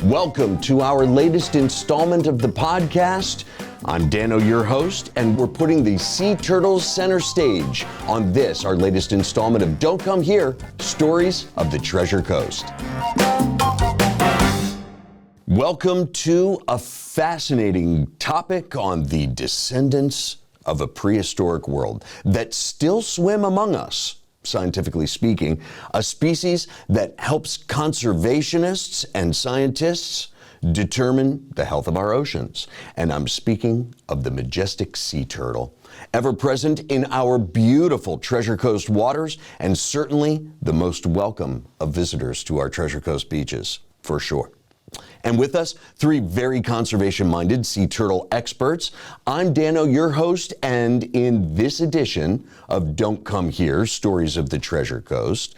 Welcome to our latest installment of the podcast. I'm Dano, your host, and we're putting the sea turtles center stage on this, our latest installment of Don't Come Here, Stories of the Treasure Coast. Welcome to a fascinating topic on the descendants of a prehistoric world that still swim among us. Scientifically speaking, a species that helps conservationists and scientists determine the health of our oceans. And I'm speaking of the majestic sea turtle, ever present in our beautiful Treasure Coast waters, and certainly the most welcome of visitors to our Treasure Coast beaches, for sure. And with us, three very conservation-minded sea turtle experts. I'm Dano, your host, and in this edition of Don't Come Here, Stories of the Treasure Coast,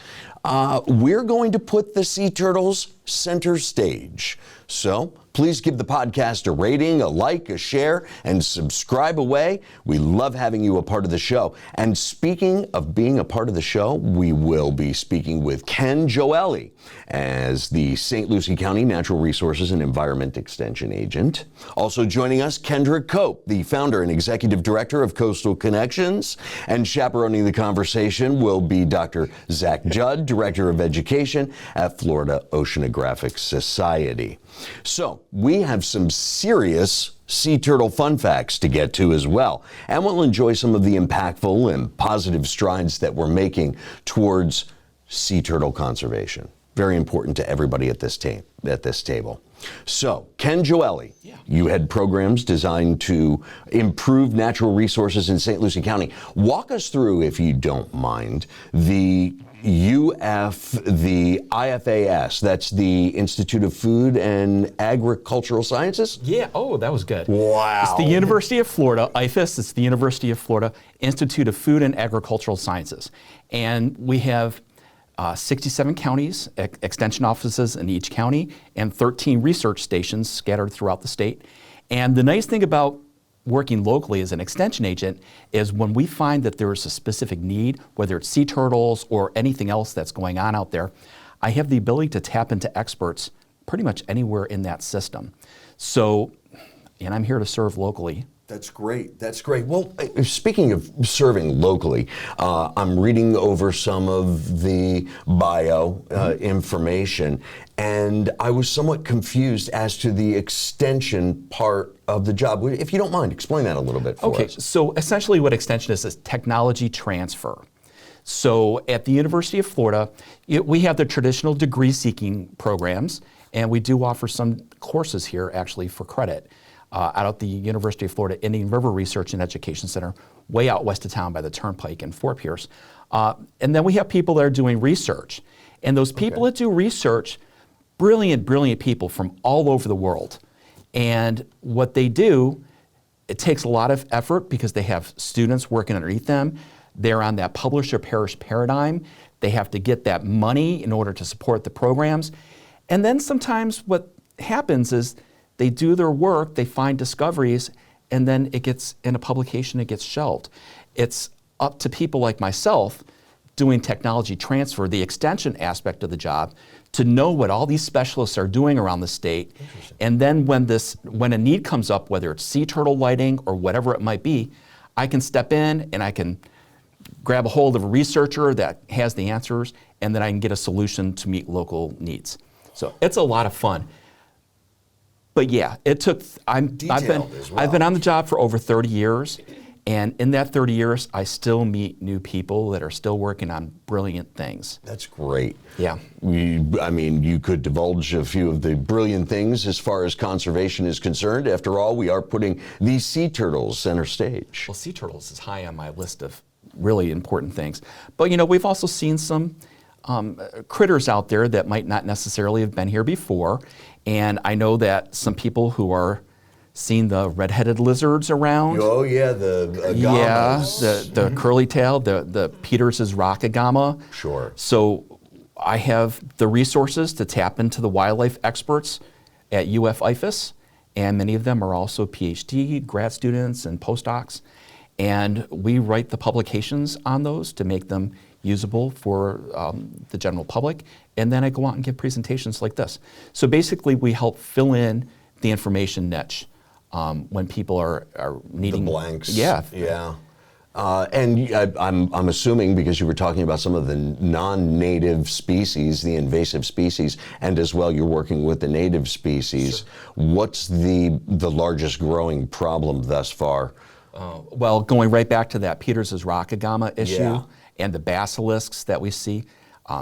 we're going to put the sea turtles center stage. So please give the podcast a rating, a like, a share, and subscribe away. We love having you a part of the show. And speaking of being a part of the show, we will be speaking with Ken Joelle as the St. Lucie County Natural Resources and Environment Extension Agent. Also joining us, Kendrick Cope, the founder and executive director of Coastal Connections. And chaperoning the conversation will be Dr. Zach Judd, Director of Education at Florida Oceanographic Society. So we have some serious sea turtle fun facts to get to as well. And we'll enjoy some of the impactful and positive strides that we're making towards sea turtle conservation. Very important to everybody at this table. So, Ken Joelle, you had programs designed to improve natural resources in St. Lucie County. Walk us through, if you don't mind, the IFAS, that's the Institute of Food and Agricultural Sciences? Yeah, that was good. Wow. It's the University of Florida, IFAS, it's the University of Florida Institute of Food and Agricultural Sciences. And we have 67 counties, extension offices in each county, and 13 research stations scattered throughout the state. And the nice thing about working locally as an extension agent is when we find that there is a specific need, whether it's sea turtles or anything else that's going on out there, I have the ability to tap into experts pretty much anywhere in that system. So, and I'm here to serve locally. That's great. That's great. Well, speaking of serving locally, I'm reading over some of the bio information, and I was somewhat confused as to the extension part of the job. If you don't mind, explain that a little bit for us. Okay, so essentially what extension is technology transfer. So at the University of Florida, we have the traditional degree-seeking programs, and we do offer some courses here actually for credit. Out at the University of Florida Indian River Research and Education Center, way out west of town by the Turnpike in Fort Pierce. And then we have people that are doing research. And those people that do research, brilliant people from all over the world. And what they do, it takes a lot of effort because they have students working underneath them. They're on that publish or perish paradigm. They have to get that money in order to support the programs. And then sometimes what happens is they do their work, they find discoveries, and then it gets, in a publication, it gets shelved. It's up to people like myself doing technology transfer, the extension aspect of the job, to know what all these specialists are doing around the state. And then when a need comes up, whether it's sea turtle lighting or whatever it might be, I can step in and I can grab a hold of a researcher that has the answers, and then I can get a solution to meet local needs. So it's a lot of fun. But yeah, it took, I've been on the job for over 30 years, and in that 30 years, I still meet new people that are still working on brilliant things. That's great. Yeah. You could divulge a few of the brilliant things as far as conservation is concerned. After all, we are putting these sea turtles center stage. Well, sea turtles is high on my list of really important things. But we've also seen some critters out there that might not necessarily have been here before. And I know that some people who are seeing the red-headed lizards around. Oh yeah, the agamas. Yeah, the curly tail, the Peters's rock agama. Sure. So I have the resources to tap into the wildlife experts at UF IFAS, and many of them are also PhD grad students and postdocs. And we write the publications on those to make them usable for the general public, and then I go out and give presentations like this. So basically, we help fill in the information niche when people are needing the blanks. Yeah. I'm assuming, because you were talking about some of the non-native species, the invasive species, and as well you're working with the native species. Sure. What's the largest growing problem thus far? Well, going right back to that Peters's rock agama issue, Yeah. and the basilisks that we see.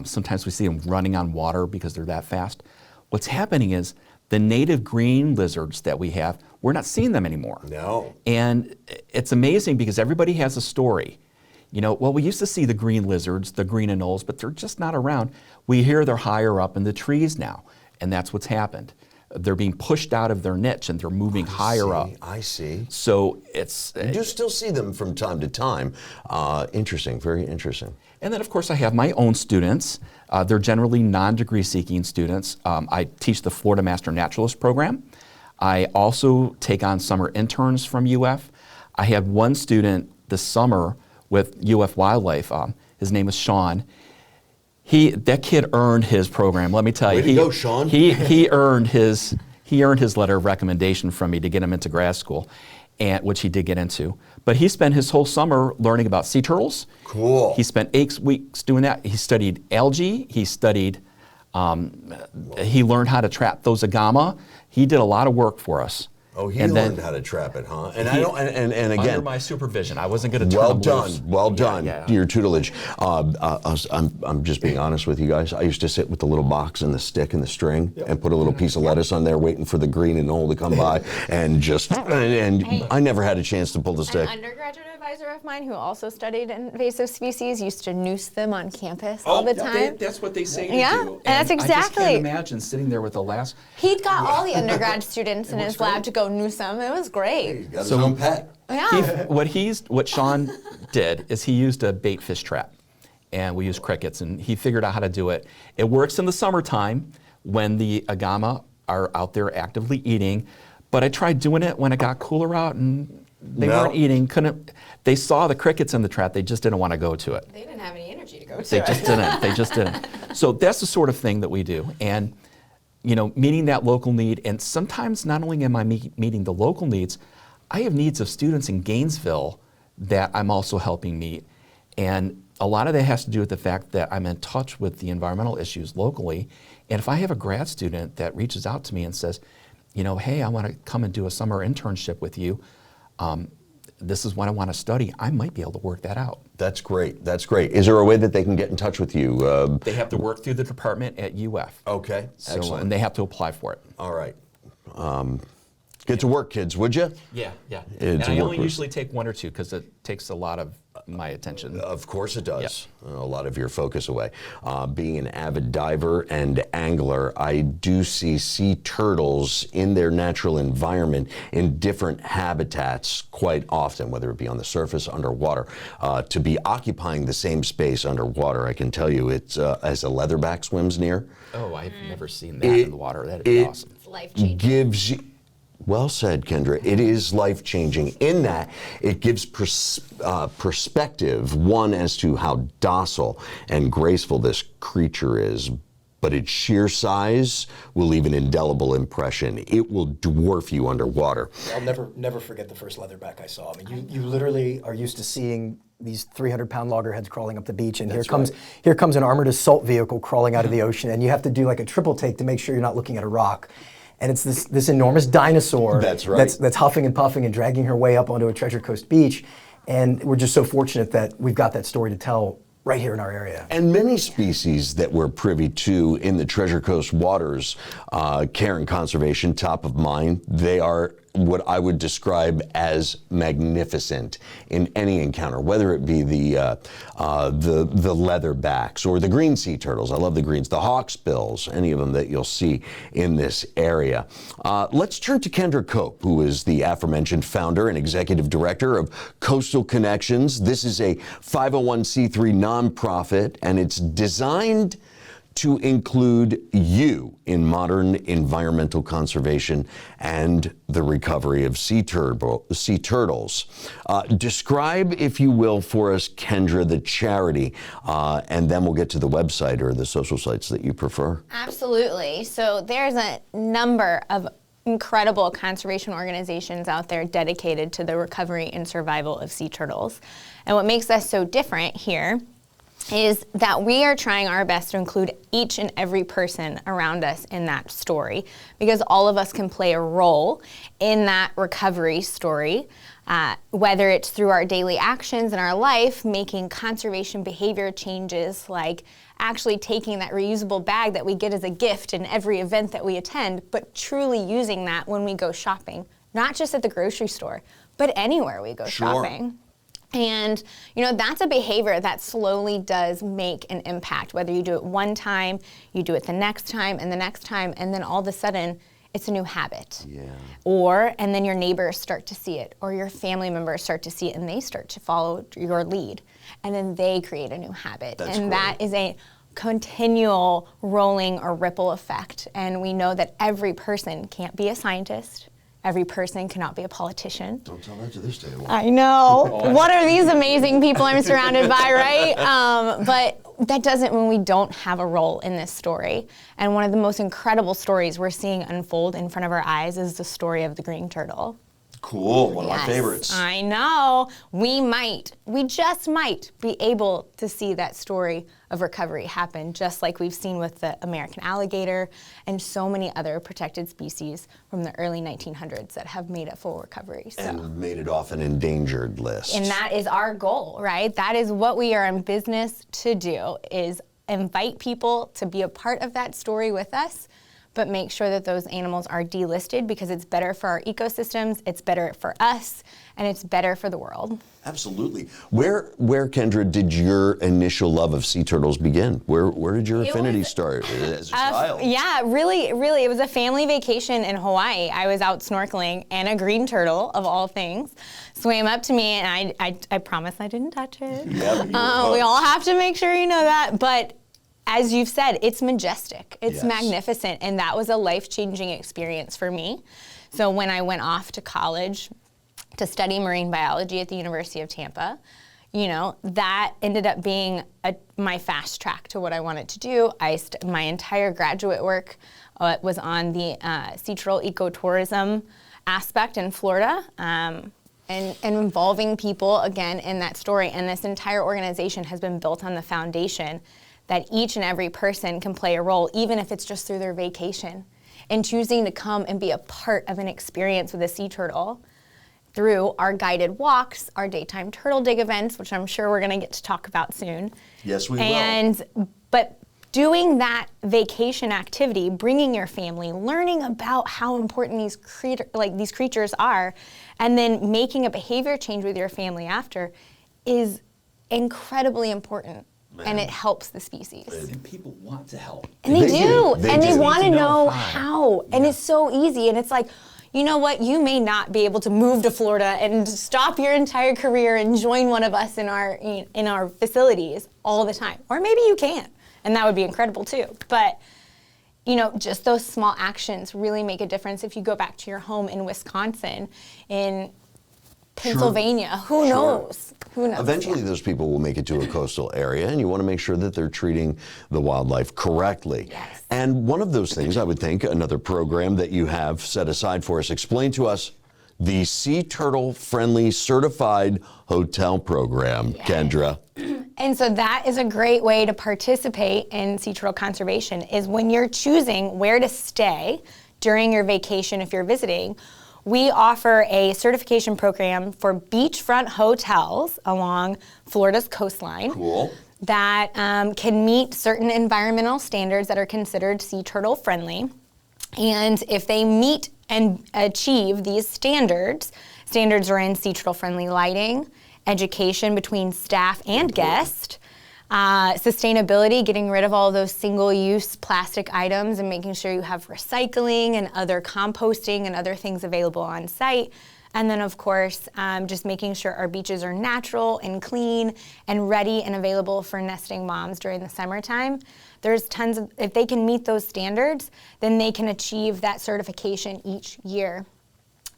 Sometimes we see them running on water because they're that fast. What's happening is the native green lizards that we have, we're not seeing them anymore. No. And it's amazing because everybody has a story. You know, well, we used to see the green lizards, the green anoles, but they're just not around. We hear they're higher up in the trees now, and that's what's happened. They're being pushed out of their niche and they're moving higher up. I see. So it's... You do still see them from time to time. Interesting, very interesting. And then, of course, I have my own students. They're generally non-degree seeking students. I teach the Florida Master Naturalist program. I also take on summer interns from UF. I had one student this summer with UF Wildlife. His name is Sean. That kid earned his program. Let me tell you. Way to go, Sean. He earned his letter of recommendation from me to get him into grad school, which he did get into. But he spent his whole summer learning about sea turtles. Cool. He spent 8 weeks doing that. He studied algae. He studied. He learned how to trap those agama. He did a lot of work for us. Oh, he learned how to trap it, huh? And and again, under my supervision, I wasn't going to turn well him done, loose. well done. Yeah. Your tutelage. I'm just being honest with you guys. I used to sit with the little box and the stick and the string and put a little piece of lettuce on there, waiting for the green anole to come by, and just I never had a chance to pull the stick. An undergraduate advisor of mine who also studied invasive species used to noose them on campus all the time. That's what they say to Yeah, do. and that's I just exactly. can't imagine sitting there with the last. He got all the undergrad students in his lab to go noose them. It was great. He's got his own pet. Yeah. What Sean did is he used a bait fish trap, and we used crickets, and he figured out how to do it. It works in the summertime when the agama are out there actively eating, but I tried doing it when it got cooler out and they weren't eating. They saw the crickets in the trap. They just didn't want to go to it. They didn't have any energy to go to They it. just didn't. So that's the sort of thing that we do. And, you know, meeting that local need, and sometimes not only am I meeting the local needs, I have needs of students in Gainesville that I'm also helping meet. And a lot of that has to do with the fact that I'm in touch with the environmental issues locally. And if I have a grad student that reaches out to me and says, you know, hey, I want to come and do a summer internship with you, this is what I want to study, I might be able to work that out. That's great. That's great. Is there a way that they can get in touch with you? They have to work through the department at UF. Okay, So, excellent. and they have to apply for it. All right. Get to work, kids, would you? Yeah. It's And a I work only group. usually take 1 or 2 because it takes a lot of my attention. Of course it does. A lot of your focus away. Being an avid diver and angler, I do see sea turtles in their natural environment in different habitats quite often, whether it be on the surface, underwater. To be occupying the same space underwater, I can tell you, it's as a leatherback swims near. Oh, I've never seen that in the water. That'd be awesome. It's life-changing. Gives you, well said, Kendra. It is life-changing in that it gives perspective, one, as to how docile and graceful this creature is, but its sheer size will leave an indelible impression. It will dwarf you underwater. I'll never forget the first leatherback I saw. I mean, you literally are used to seeing these 300-pound loggerheads crawling up the beach, and here comes an armored assault vehicle crawling out of the ocean, and you have to do like a triple take to make sure you're not looking at a rock. And it's this enormous dinosaur that's huffing and puffing and dragging her way up onto a Treasure Coast beach. And we're just so fortunate that we've got that story to tell right here in our area. And many species that we're privy to in the Treasure Coast waters, care and conservation, top of mind. They are what I would describe as magnificent in any encounter, whether it be the leatherbacks or the green sea turtles. I love the greens, the hawksbills, any of them that you'll see in this area. Let's turn to Kendra Cope, who is the aforementioned founder and executive director of Coastal Connections. This is a 501c3 nonprofit, and it's designed to include you in modern environmental conservation and the recovery of sea turtles. Describe, if you will, for us, Kendra, the charity, and then we'll get to the website or the social sites that you prefer. Absolutely. So there's a number of incredible conservation organizations out there dedicated to the recovery and survival of sea turtles. And what makes us so different here is that we are trying our best to include each and every person around us in that story, because all of us can play a role in that recovery story, whether it's through our daily actions in our life, making conservation behavior changes like actually taking that reusable bag that we get as a gift in every event that we attend, but truly using that when we go shopping, not just at the grocery store, but anywhere we go shopping. And, that's a behavior that slowly does make an impact, whether you do it one time, you do it the next time, and the next time, and then all of a sudden, it's a new habit. And then your neighbors start to see it, or your family members start to see it, and they start to follow your lead. And then they create a new habit. That is a continual rolling or ripple effect. And we know that every person can't be a scientist. Every person cannot be a politician. Don't tell that to this table. I know. What are these amazing people I'm surrounded by, right? But that doesn't mean we don't have a role in this story. And one of the most incredible stories we're seeing unfold in front of our eyes is the story of the green turtle. Cool, one of my favorites. I know. We just might be able to see that story of recovery happen, just like we've seen with the American alligator and so many other protected species from the early 1900s that have made a full recovery. And made it off an endangered list. And that is our goal, right? That is what we are in business to do, is invite people to be a part of that story with us, but make sure that those animals are delisted, because it's better for our ecosystems, it's better for us, and it's better for the world. Absolutely. Where, Kendra, did your initial love of sea turtles begin? Where did your affinity start as a child? Yeah, really, it was a family vacation in Hawaii. I was out snorkeling, and a green turtle, of all things, swam up to me, and I promise I didn't touch it. Yeah, we all have to make sure you know that, but as you've said, it's majestic, it's Yes. magnificent, and that was a life-changing experience for me. So when I went off to college to study marine biology at the University of Tampa, that ended up being my fast track to what I wanted to do. My entire graduate work was on the sea turtle ecotourism aspect in Florida, and involving people, again, in that story. And this entire organization has been built on the foundation that each and every person can play a role, even if it's just through their vacation, and choosing to come and be a part of an experience with a sea turtle through our guided walks, our daytime turtle dig events, which I'm sure we're gonna get to talk about soon. Yes, we will. But doing that vacation activity, bringing your family, learning about how important these creatures are, and then making a behavior change with your family after is incredibly important. Man. And it helps the species. And people want to help. And they do. They And do. they want to Need to know know how. And it's so easy. And it's like, you know what? You may not be able to move to Florida and stop your entire career and join one of us in our facilities all the time. Or maybe you can. And that would be incredible too. But just those small actions really make a difference. If you go back to your home in Wisconsin, in Pennsylvania, who knows? Who knows? Eventually, those people will make it to a coastal area, and you want to make sure that they're treating the wildlife correctly. Yes. And one of those things, I would think, another program that you have set aside for us, explain to us the Sea Turtle Friendly Certified Hotel Program, Kendra. And so that is a great way to participate in sea turtle conservation, is when you're choosing where to stay during your vacation if you're visiting. We offer a certification program for beachfront hotels along Florida's coastline. Cool. That can meet certain environmental standards that are considered sea turtle friendly. And if they meet and achieve these standards are in sea turtle friendly lighting, education between staff and guests, sustainability, getting rid of all those single-use plastic items and making sure you have recycling and other composting and other things available on site. And then, of course, just making sure our beaches are natural and clean and ready and available for nesting moms during the summertime. there's tons of, if they can meet those standards, then they can achieve that certification each year.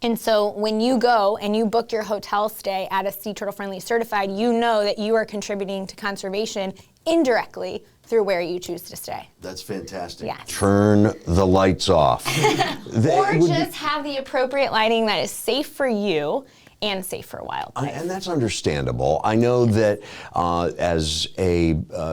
And so when you go and you book your hotel stay at a Sea Turtle Friendly certified, you know that you are contributing to conservation indirectly through where you choose to stay. That's fantastic. Yes. Turn the lights off. Or just have the appropriate lighting that is safe for you and safe for wildlife. And that's understandable. I know that as a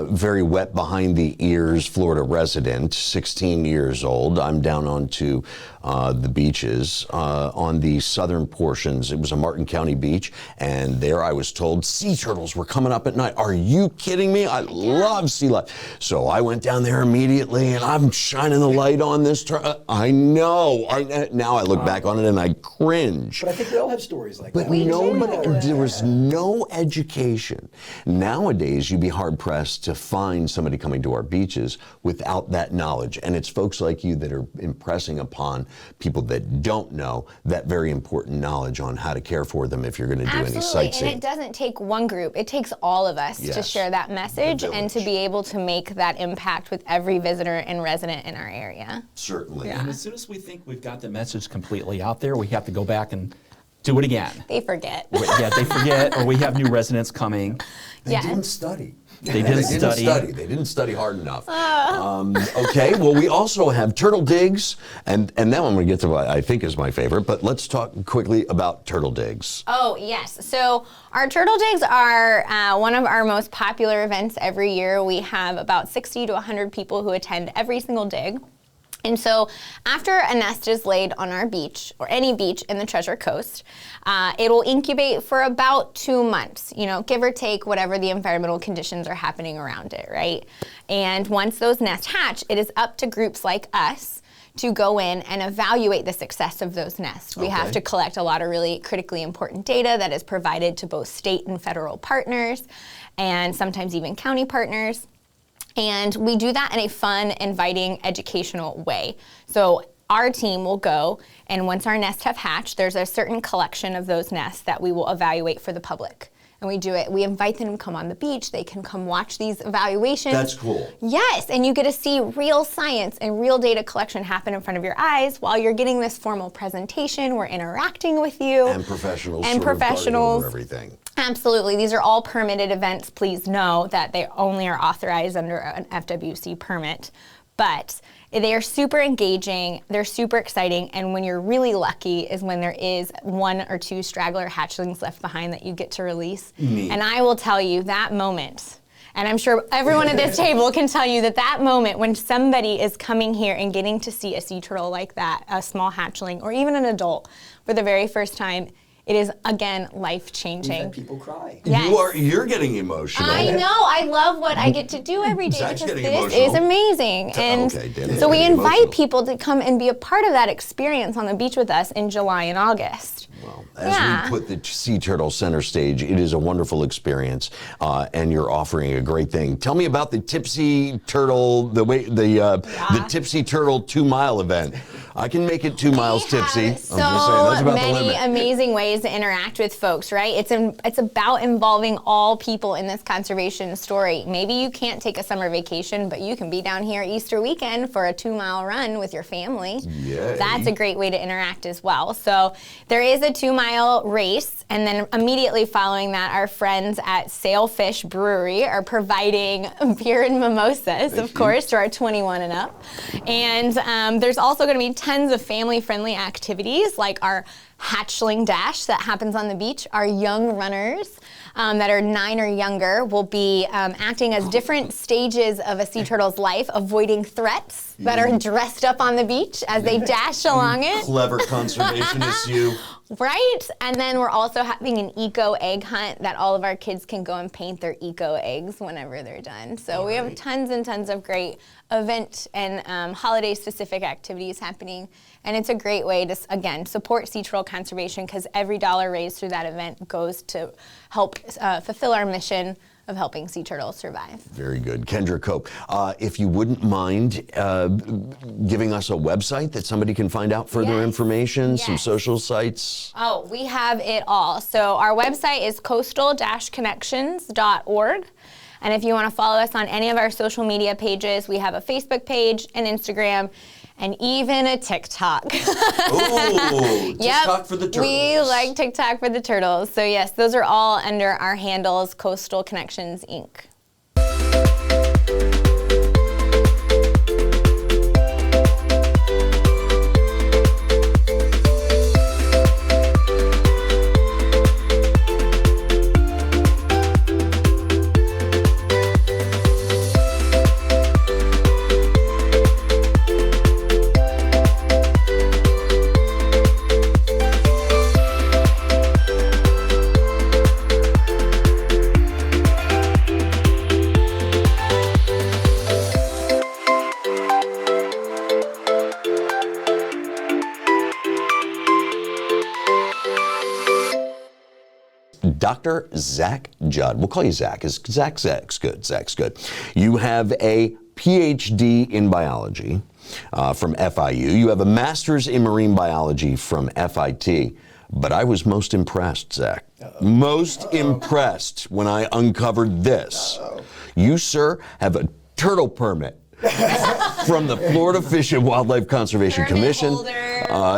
very wet behind the ears Florida resident, 16 years old, I'm down onto the beaches on the southern portions. It was a Martin County beach, and there I was told sea turtles were coming up at night. Are you kidding me? I love sea life. So I went down there immediately, and I'm shining the light on this. I know. Now I look back on it and I cringe. But I think we all have stories like But that. there was no education. Nowadays, you'd be hard-pressed to find somebody coming to our beaches without that knowledge. And it's folks like you that are impressing upon people that don't know that very important knowledge on how to care for them if you're going to do any sightseeing. And it doesn't take one group. It takes all of us to Yes. share that message The and to village. be able to make that impact with every visitor and resident in our area. Certainly. And as soon as we think we've got the message completely out there, we have to go back and do it again. They forget. Yeah, they forget, or we have new residents coming. They Yes. didn't study. They didn't study. They didn't study hard enough. Okay, well, we also have turtle digs, and now I'm going to get to what I think is my favorite, but let's talk quickly about turtle digs. Oh, yes. So our turtle digs are one of our most popular events every year. We have about 60 to 100 people who attend every single dig. And so after a nest is laid on our beach, or any beach in the Treasure Coast, it will incubate for about 2 months, give or take whatever the environmental conditions are happening around it, right? And once those nests hatch, it is up to groups like us to go in and evaluate the success of those nests. We have to collect a lot of really critically important data that is provided to both state and federal partners, and sometimes even county partners. And we do that in a fun, inviting, educational way. So our team will go, and once our nests have hatched, there's a certain collection of those nests that we will evaluate for the public. And we do it, we invite them to come on the beach, they can come watch these evaluations. That's cool. Yes, and you get to see real science and real data collection happen in front of your eyes while you're getting this formal presentation. We're interacting with you. And professionals. And sort of guarding professionals. over everything. Absolutely. These are all permitted events. Please know that they only are authorized under an FWC permit. But they are super engaging, they're super exciting, and when you're really lucky is when there is 1 or 2 straggler hatchlings left behind that you get to release. Neat. And I will tell you that moment, and I'm sure everyone at this table can tell you that moment when somebody is coming here and getting to see a sea turtle like that, a small hatchling, or even an adult for the very first time, it is, again, life-changing. We've had people cry. Yes. You're getting emotional. I know. I love what I get to do every day Zach's because getting this emotional. is amazing. And okay, Danny's so we getting invite emotional. people to come and be a part of that experience on the beach with us in July and August. Well, as we put the Sea Turtle center stage, it is a wonderful experience, and you're offering a great thing. Tell me about the Tipsy Turtle, the Tipsy Turtle 2-mile event. I can make it 2 miles tipsy. I'm just saying, that's about the many limit. amazing ways to interact with folks, right? It's about involving all people in this conservation story. Maybe you can't take a summer vacation, but you can be down here Easter weekend for a 2-mile run with your family. Yay. That's a great way to interact as well. So there is a 2-mile race, and then immediately following that, our friends at Sailfish Brewery are providing beer and mimosas, of course, to our 21 and up. And there's also going to be tons of family-friendly activities like our hatchling dash that happens on the beach. Our young runners that are 9 or younger will be acting as different stages of a sea turtle's life, avoiding threats that are dressed up on the beach as they dash along it. Clever conservationist, you. Right? And then we're also having an eco egg hunt that all of our kids can go and paint their eco eggs whenever they're done. So we have tons and tons of great event and holiday-specific activities happening. And it's a great way to, again, support sea turtle conservation because every dollar raised through that event goes to help fulfill our mission of helping sea turtles survive. Very good. Kendra Cope, if you wouldn't mind giving us a website that somebody can find out further Yes. information, some Yes. social sites. Oh, we have it all. So our website is coastal-connections.org. And if you want to follow us on any of our social media pages, we have a Facebook page, an Instagram, and even a TikTok. Ooh, TikTok for the turtles. We like TikTok for the turtles. So yes, those are all under our handles, Coastal Connections, Inc. Dr. Zach Judd. We'll call you Zach. Zach's good. Zach's good. You have a PhD in biology from FIU. You have a master's in marine biology from FIT. But I was most impressed, Zach. Most impressed when I uncovered this. You, sir, have a turtle permit from the Florida Fish and Wildlife Conservation Commission.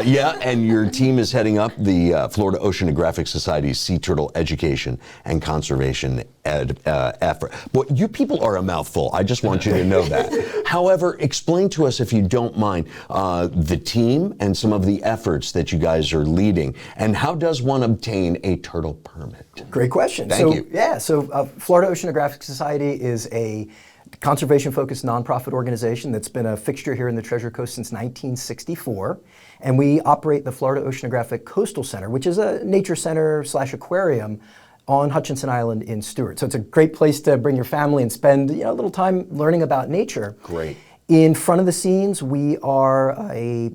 Yeah, and your team is heading up the Florida Oceanographic Society's Sea Turtle Education and Conservation effort. Well, you people are a mouthful. I just want you to know that. However, explain to us, if you don't mind, the team and some of the efforts that you guys are leading, and how does one obtain a turtle permit? Great question. Thank you. Yeah, so Florida Oceanographic Society is a conservation-focused nonprofit organization that's been a fixture here in the Treasure Coast since 1964. And we operate the Florida Oceanographic Coastal Center, which is a nature center / aquarium on Hutchinson Island in Stewart. So it's a great place to bring your family and spend a little time learning about nature. Great. In front of the scenes, we are a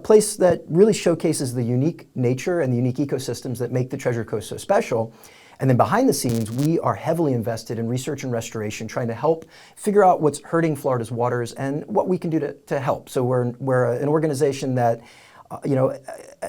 place that really showcases the unique nature and the unique ecosystems that make the Treasure Coast so special. And then behind the scenes, we are heavily invested in research and restoration, trying to help figure out what's hurting Florida's waters and what we can do to help. So we're an organization that,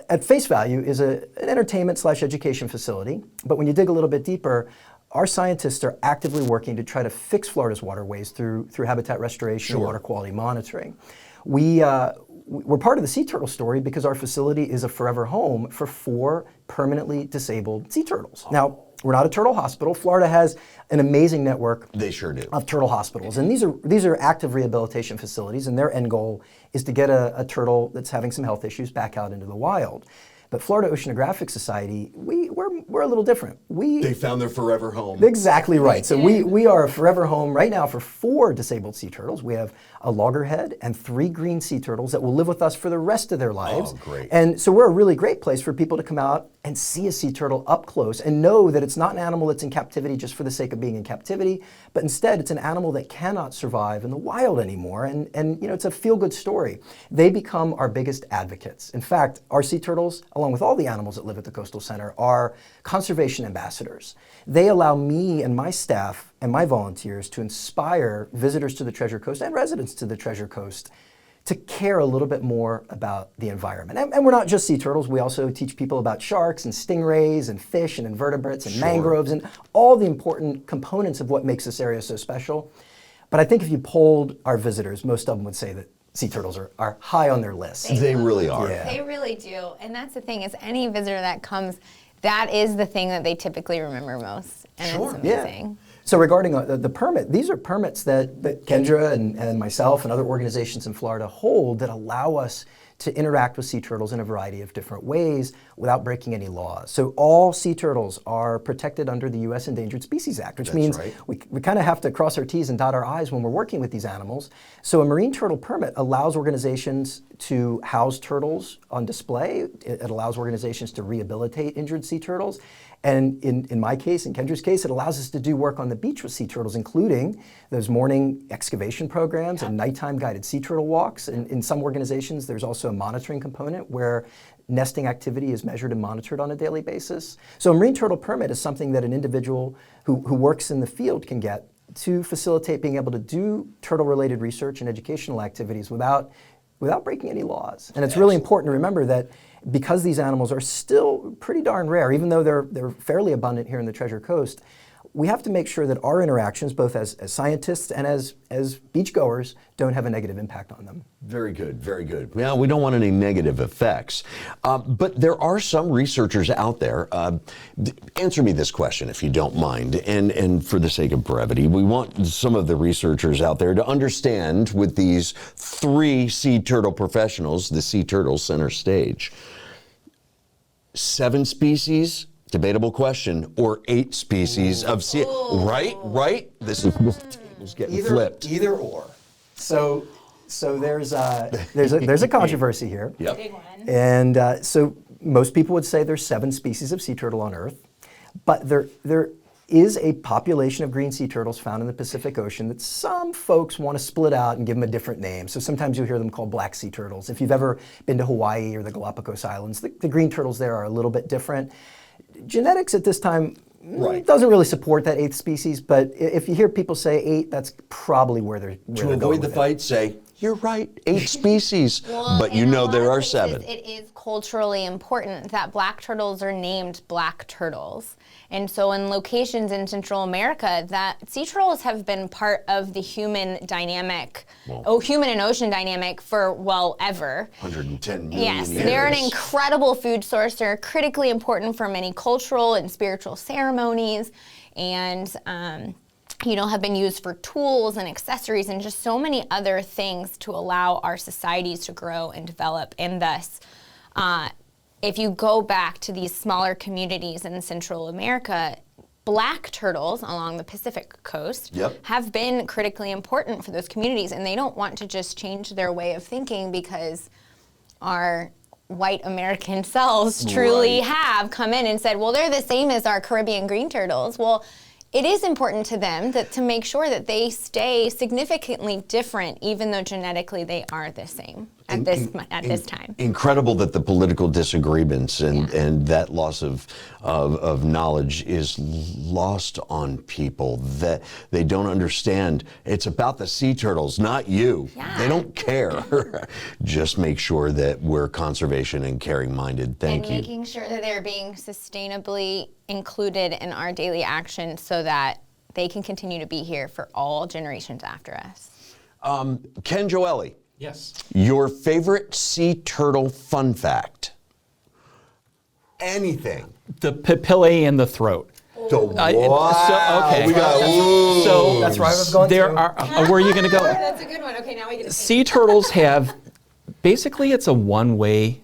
at face value is an entertainment / education facility. But when you dig a little bit deeper, our scientists are actively working to try to fix Florida's waterways through habitat restoration and water quality monitoring. We're part of the sea turtle story because our facility is a forever home for 4 permanently disabled sea turtles. Now, we're not a turtle hospital. Florida has an amazing network of turtle hospitals. And these are active rehabilitation facilities, and their end goal is to get a turtle that's having some health issues back out into the wild. But Florida Oceanographic Society, we're a little different. They found their forever home. Exactly right. So we are a forever home right now for 4 disabled sea turtles. We have a loggerhead and 3 green sea turtles that will live with us for the rest of their lives. Oh, great. And so we're a really great place for people to come out and see a sea turtle up close and know that it's not an animal that's in captivity just for the sake of being in captivity, but instead it's an animal that cannot survive in the wild anymore. And it's a feel-good story. They become our biggest advocates. In fact, our sea turtles, along with all the animals that live at the Coastal Center, are conservation ambassadors. They allow me and my staff and my volunteers to inspire visitors to the Treasure Coast and residents to the Treasure Coast to care a little bit more about the environment. And we're not just sea turtles, we also teach people about sharks and stingrays and fish and invertebrates and mangroves and all the important components of what makes this area so special. But I think if you polled our visitors, most of them would say that sea turtles are high on their list. They really are. Yeah. They really do. And that's the thing, is any visitor that comes, that is the thing that they typically remember most. And it's amazing. Yeah. So regarding the permit, these are permits that Kendra and myself and other organizations in Florida hold that allow us to interact with sea turtles in a variety of different ways without breaking any laws. So all sea turtles are protected under the U.S. Endangered Species Act, which means we kind of have to cross our T's and dot our I's when we're working with these animals. So a marine turtle permit allows organizations to house turtles on display. It allows organizations to rehabilitate injured sea turtles. And in my case, in Kendra's case, it allows us to do work on the beach with sea turtles, including those morning excavation programs and nighttime guided sea turtle walks. And in some organizations, there's also a monitoring component where nesting activity is measured and monitored on a daily basis. So a marine turtle permit is something that an individual who works in the field can get to facilitate being able to do turtle-related research and educational activities without breaking any laws. And it's really important to remember that because these animals are still pretty darn rare, even though they're fairly abundant here in the Treasure Coast, we have to make sure that our interactions, both as scientists and as beachgoers, don't have a negative impact on them. Very good, very good. Well, we don't want any negative effects. But there are some researchers out there. Answer me this question, if you don't mind. And for the sake of brevity, we want some of the researchers out there to understand, with these 3 sea turtle professionals, the sea turtles center stage, 7 species, debatable question, or 8 species of sea. Right? This is getting flipped. Either or. So there's a controversy here. Yep. Big one. And so most people would say there's 7 species of sea turtle on Earth, but there is a population of green sea turtles found in the Pacific Ocean that some folks want to split out and give them a different name. So sometimes you'll hear them called black sea turtles. If you've ever been to Hawaii or the Galapagos Islands, the green turtles there are a little bit different. Genetics at this time doesn't really support that 8th species, but if you hear people say 8, that's probably where they're To avoid the fight, say, you're right, 8 species. But you know there are 7. It is culturally important that black turtles are named black turtles. And so in locations in Central America, that sea turtles have been part of the human dynamic, human and ocean dynamic for, ever. 110 million Yes, years. they're an incredible food source. They're critically important for many cultural and spiritual ceremonies, and have been used for tools and accessories and just so many other things to allow our societies to grow and develop. And thus, if you go back to these smaller communities in Central America, black turtles along the Pacific coast have been critically important for those communities, and they don't want to just change their way of thinking because our white American selves truly have come in and said, well, they're the same as our Caribbean green turtles. Well, it is important to them to make sure that they stay significantly different, even though genetically they are the same at this time. Incredible that the political disagreements and that loss of knowledge is lost on people, that they don't understand. It's about the sea turtles, not you. Yeah. They don't care. Just make sure that we're conservation and caring-minded. Thank you. And making sure that they're being sustainably included in our daily actions so that they can continue to be here for all generations after us. Ken Joeli. Yes. Your favorite sea turtle fun fact? Anything. The papillae in the throat. Wow. Okay. We got So That's where I was going there to. are. Where are you going to go? That's a good one. Okay, now we get to Sea turtles have, basically it's a one-way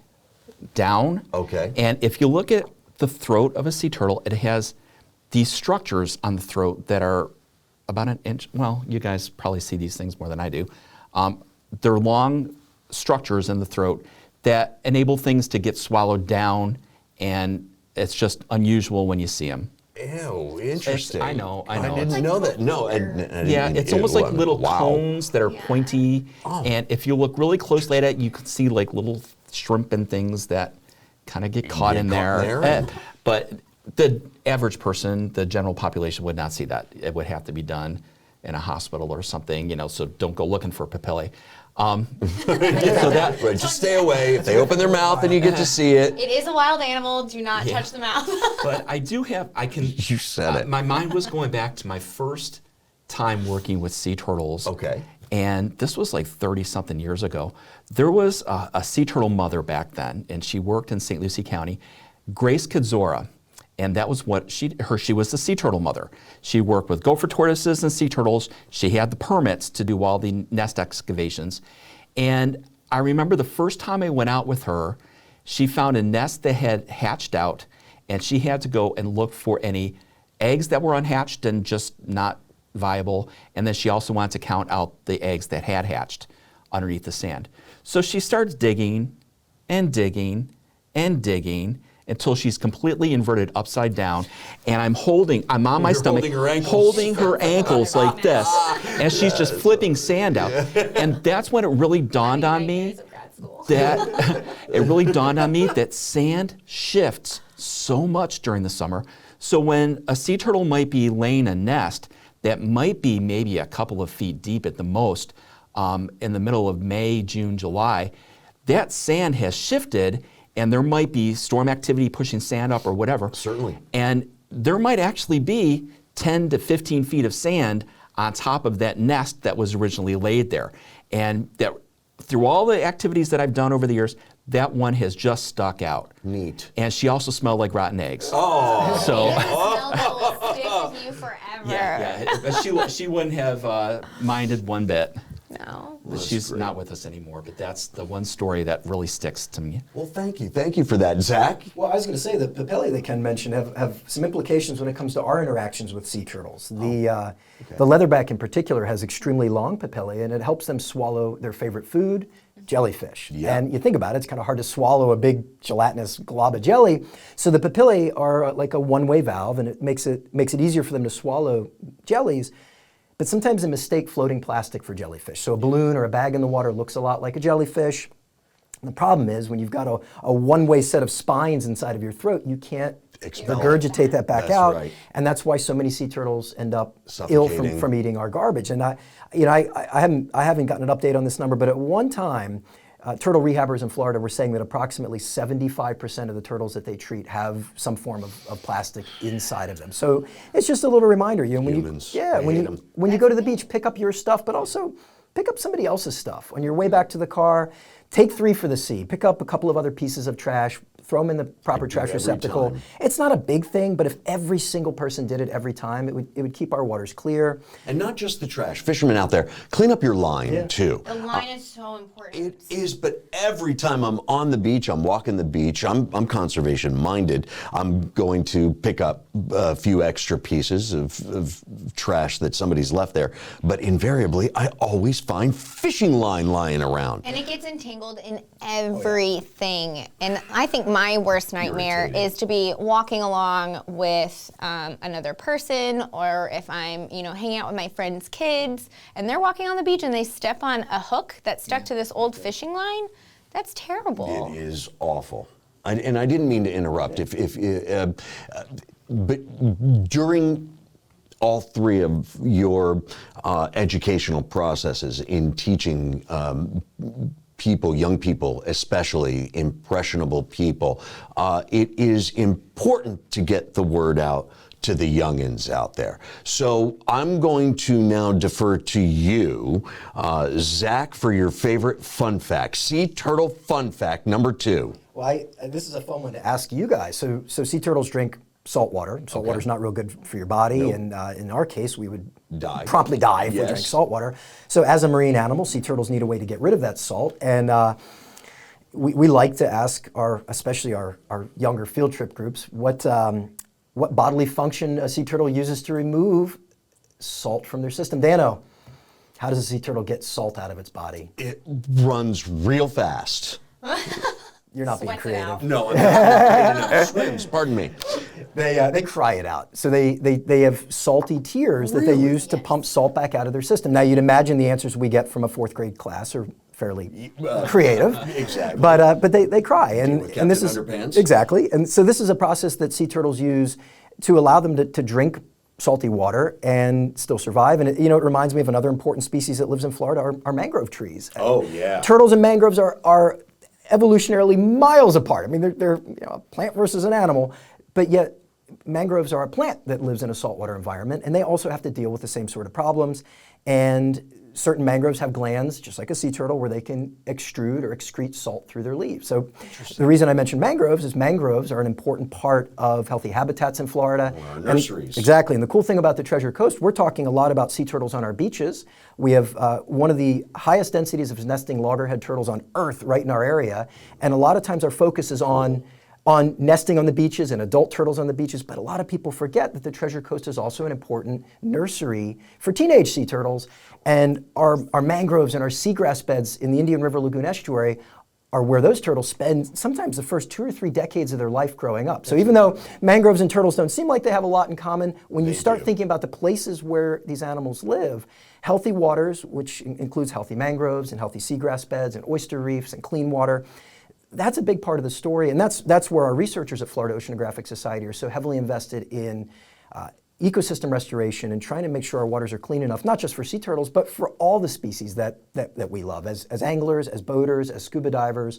down. Okay. And if you look at the throat of a sea turtle, it has these structures on the throat that are about an inch. Well, you guys probably see these things more than I do. They're long structures in the throat that enable things to get swallowed down, and it's just unusual when you see them. Ew, interesting. I know. I didn't know that. No, I didn't. Yeah, it's almost like little wow. cones that are pointy, and if you look really closely at it, you can see like little shrimp and things that kind of get caught in there. But the average person, the general population, would not see that. It would have to be done in a hospital or something, so don't go looking for papillae. So that right, just stay away. If they open their mouth, then you get to see it. It is a wild animal. Do not touch the mouth. But I do have. You said it. My mind was going back to my first time working with sea turtles. Okay. And this was like 30-something years ago. There was a sea turtle mother back then, and she worked in St. Lucie County, Grace Kadzora. And that was what she was the sea turtle mother. She worked with gopher tortoises and sea turtles. She had the permits to do all the nest excavations. And I remember the first time I went out with her, she found a nest that had hatched out, and she had to go and look for any eggs that were unhatched and just not viable. And then she also wanted to count out the eggs that had hatched underneath the sand. So she starts digging and digging and digging until she's completely inverted upside down, and I'm on my stomach, holding her ankles like this, and she's just flipping sand out. And that's when it really dawned on me that sand shifts so much during the summer. So when a sea turtle might be laying a nest that might be maybe a couple of feet deep at the most, in the middle of May, June, July, that sand has shifted, and there might be storm activity pushing sand up or whatever. Certainly. And there might actually be 10 to 15 feet of sand on top of that nest that was originally laid there. And that through all the activities that I've done over the years, that one has just stuck out. Neat. And she also smelled like rotten eggs. Oh. So That smell that will stick with you forever. but she wouldn't have minded one bit. No. But she's not with us anymore, but that's the one story that really sticks to me. Well, thank you. Thank you for that. Zach? Well, I was going to say the papillae that Ken mentioned have some implications when it comes to our interactions with sea turtles. The leatherback in particular has extremely long papillae, and it helps them swallow their favorite food, jellyfish. Yeah. And you think about it, it's kind of hard to swallow a big gelatinous glob of jelly. So the papillae are like a one-way valve, and it makes it easier for them to swallow jellies. But sometimes they mistake floating plastic for jellyfish. So a balloon or a bag in the water looks a lot like a jellyfish. And the problem is when you've got a one-way set of spines inside of your throat, you can't regurgitate that back out. Right. And that's why so many sea turtles end up ill from eating our garbage. And I haven't gotten an update on this number, but at one time, turtle rehabbers in Florida were saying that approximately 75% of the turtles that they treat have some form of plastic inside of them. So it's just a little reminder. You know, when you go to the beach, pick up your stuff, but also pick up somebody else's stuff. On your way back to the car, take 3 for the sea. Pick up a couple of other pieces of trash, throw them in the proper trash receptacle. It's not a big thing, but if every single person did it every time, it would keep our waters clear. And not just the trash. Fishermen out there, clean up your line too. The line is so important. It is, but every time I'm on the beach, I'm walking the beach, I'm conservation minded. I'm going to pick up a few extra pieces of trash that somebody's left there. But invariably, I always find fishing line lying around. And it gets entangled in everything. And I think my worst nightmare is to be walking along with another person, or if I'm, hanging out with my friends' kids, and they're walking on the beach and they step on a hook that's stuck to this old fishing line. That's terrible. It is awful. And I didn't mean to interrupt. But during all 3 of your educational processes in teaching people, young people, especially impressionable people, it is important to get the word out to the youngins out there. So I'm going to now defer to you, Zach, for your favorite fun fact. Sea turtle fun fact number 2. Well, this is a fun one to ask you guys. So sea turtles drink salt water. Salt water is not real good for your body, and in our case, we would promptly die if we drank salt water. So as a marine animal, sea turtles need a way to get rid of that salt, and we like to ask especially our younger field trip groups, what bodily function a sea turtle uses to remove salt from their system. Dano, how does a sea turtle get salt out of its body? It runs real fast. You're not being creative. No, no, swims, pardon me. They cry it out. So they have salty tears that they use to pump salt back out of their system. Now you'd imagine the answers we get from a 4th grade class are fairly creative. Exactly. But they cry, and this is underpants. exactly. And so this is a process that sea turtles use to allow them to drink salty water and still survive. And it reminds me of another important species that lives in Florida, are mangrove trees. Oh yeah. Turtles and mangroves are evolutionarily miles apart. I mean, they're a plant versus an animal, but yet mangroves are a plant that lives in a saltwater environment, and they also have to deal with the same sort of problems. And certain mangroves have glands, just like a sea turtle, where they can extrude or excrete salt through their leaves. So the reason I mentioned mangroves is mangroves are an important part of healthy habitats in Florida. Or our nurseries. Exactly. And the cool thing about the Treasure Coast, we're talking a lot about sea turtles on our beaches. We have one of the highest densities of nesting loggerhead turtles on Earth right in our area. And a lot of times our focus is on nesting on the beaches and adult turtles on the beaches, but a lot of people forget that the Treasure Coast is also an important nursery for teenage sea turtles. And our mangroves and our seagrass beds in the Indian River Lagoon estuary are where those turtles spend sometimes the first 2 or 3 decades of their life growing up. So even though mangroves and turtles don't seem like they have a lot in common, when you start thinking about the places where these animals live, healthy waters, which includes healthy mangroves and healthy seagrass beds and oyster reefs and clean water, that's a big part of the story, and that's where our researchers at Florida Oceanographic Society are so heavily invested in ecosystem restoration and trying to make sure our waters are clean enough, not just for sea turtles, but for all the species that we love, as anglers, as boaters, as scuba divers.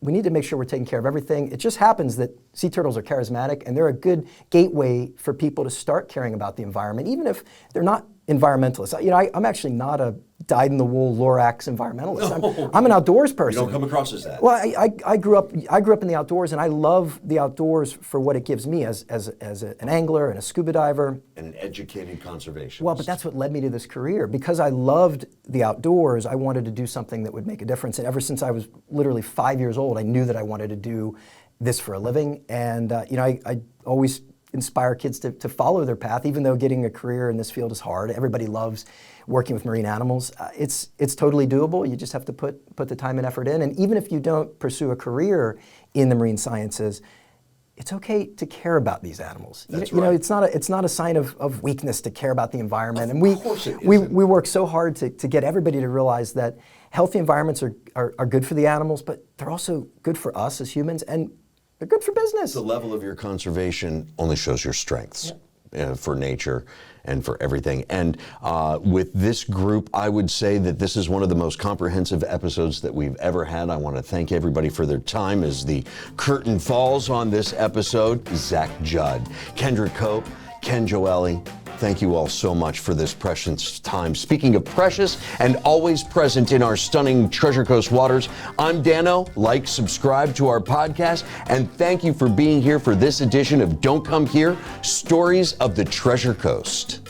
we need to make sure we're taking care of everything. It just happens that sea turtles are charismatic, and they're a good gateway for people to start caring about the environment, even if they're not environmentalists. I'm actually not a dyed-in-the-wool Lorax environmentalist. I'm an outdoors person. You don't come across as that. Well, I grew up in the outdoors, and I love the outdoors for what it gives me as an angler and a scuba diver. And an educated conservationist. Well, but that's what led me to this career. Because I loved the outdoors, I wanted to do something that would make a difference. And ever since I was literally 5 years old, I knew that I wanted to do this for a living. And I always inspire kids to follow their path, even though getting a career in this field is hard. Everybody loves working with marine animals. It's totally doable. You just have to put the time and effort in. And even if you don't pursue a career in the marine sciences, it's okay to care about these animals. That's you know, right. it's not a sign of weakness to care about the environment. Of And course it we isn't. work so hard to get everybody to realize that healthy environments are good for the animals, but they're also good for us as humans, and they're good for business. The level of your conservation only shows your strengths for nature and for everything. And with this group, I would say that this is one of the most comprehensive episodes that we've ever had. I want to thank everybody for their time as the curtain falls on this episode. Zach Judd, Kendra Cope, Ken Joeli, thank you all so much for this precious time. Speaking of precious and always present in our stunning Treasure Coast waters, I'm Dano. Like, subscribe to our podcast, and thank you for being here for this edition of Don't Come Here, Stories of the Treasure Coast.